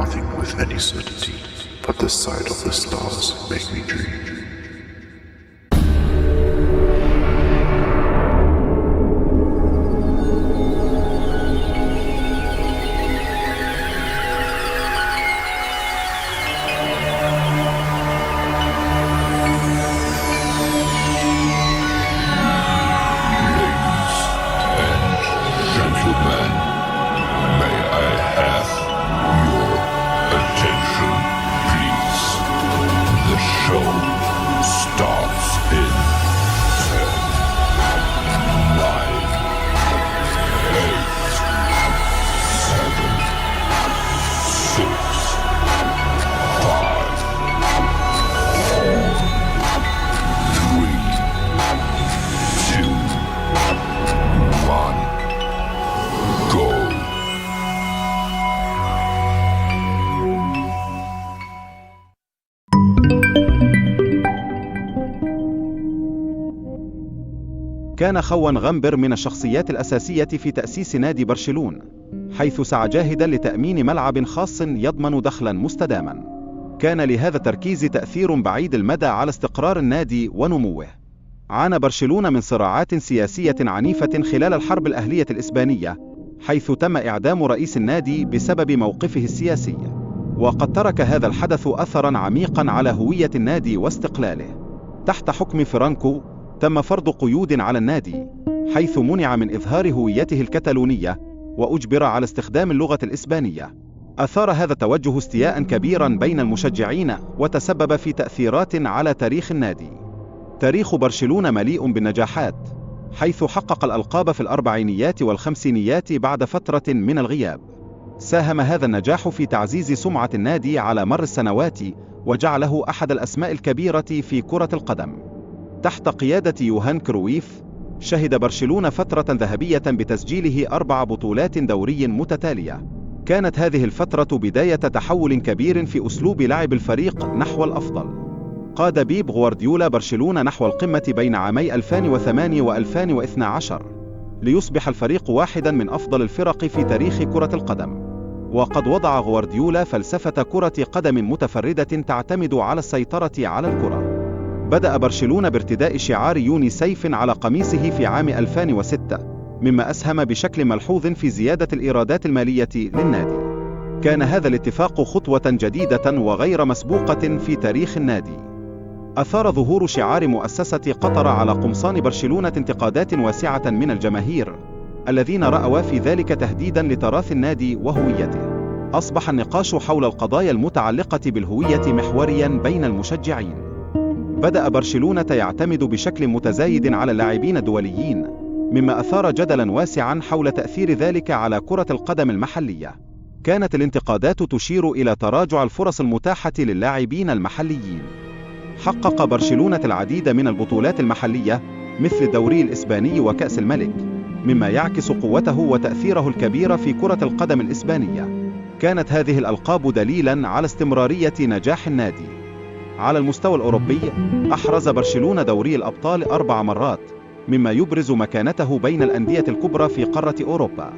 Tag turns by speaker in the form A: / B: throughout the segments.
A: nothing with any certainty, but the sight of the stars make me dream.
B: كان خوان غامبر من الشخصيات الأساسية في تأسيس نادي برشلونة، حيث سعى جاهدا لتأمين ملعب خاص يضمن دخلا مستداما. كان لهذا التركيز تأثير بعيد المدى على استقرار النادي ونموه. عانى برشلونة من صراعات سياسية عنيفة خلال الحرب الأهلية الإسبانية، حيث تم إعدام رئيس النادي بسبب موقفه السياسي، وقد ترك هذا الحدث أثرا عميقا على هوية النادي واستقلاله. تحت حكم فرانكو تم فرض قيود على النادي، حيث منع من إظهار هويته الكتالونية وأجبر على استخدام اللغة الإسبانية. أثار هذا التوجه استياء كبيرا بين المشجعين وتسبب في تأثيرات على تاريخ النادي. تاريخ برشلونة مليء بالنجاحات، حيث حقق الألقاب في الأربعينيات والخمسينيات بعد فترة من الغياب. ساهم هذا النجاح في تعزيز سمعة النادي على مر السنوات، وجعله أحد الأسماء الكبيرة في كرة القدم. تحت قيادة يوهان كرويف، شهد برشلونة فترة ذهبية بتسجيله 4 بطولات دوري متتالية. كانت هذه الفترة بداية تحول كبير في أسلوب لعب الفريق نحو الأفضل. قاد بيب غوارديولا برشلونة نحو القمة بين عامي 2008 و2012، ليصبح الفريق واحدا من أفضل الفرق في تاريخ كرة القدم. وقد وضع غوارديولا فلسفة كرة قدم متفردة تعتمد على السيطرة على الكرة. بدأ برشلونة بارتداء شعار يونيسيف على قميصه في عام 2006، مما أسهم بشكل ملحوظ في زيادة الإيرادات المالية للنادي. كان هذا الاتفاق خطوة جديدة وغير مسبوقة في تاريخ النادي. أثار ظهور شعار مؤسسة قطر على قمصان برشلونة انتقادات واسعة من الجماهير، الذين رأوا في ذلك تهديدا لتراث النادي وهويته. أصبح النقاش حول القضايا المتعلقة بالهوية محوريا بين المشجعين. بدأ برشلونة يعتمد بشكل متزايد على اللاعبين الدوليين، مما أثار جدلا واسعا حول تأثير ذلك على كرة القدم المحلية. كانت الانتقادات تشير إلى تراجع الفرص المتاحة للاعبين المحليين. حقق برشلونة العديد من البطولات المحلية مثل الدوري الإسباني وكأس الملك، مما يعكس قوته وتأثيره الكبير في كرة القدم الإسبانية. كانت هذه الألقاب دليلا على استمرارية نجاح النادي. على المستوى الأوروبي، أحرز برشلونة دوري الأبطال 4 مرات، مما يبرز مكانته بين الأندية الكبرى في قارة أوروبا.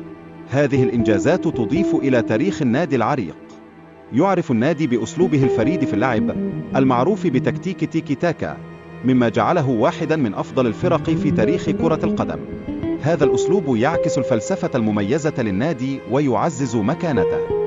B: هذه الإنجازات تضيف إلى تاريخ النادي العريق. يعرف النادي بأسلوبه الفريد في اللعب، المعروف بتكتيك تيكي تاكا، مما جعله واحدا من أفضل الفرق في تاريخ كرة القدم. هذا الأسلوب يعكس الفلسفة المميزة للنادي ويعزز مكانته.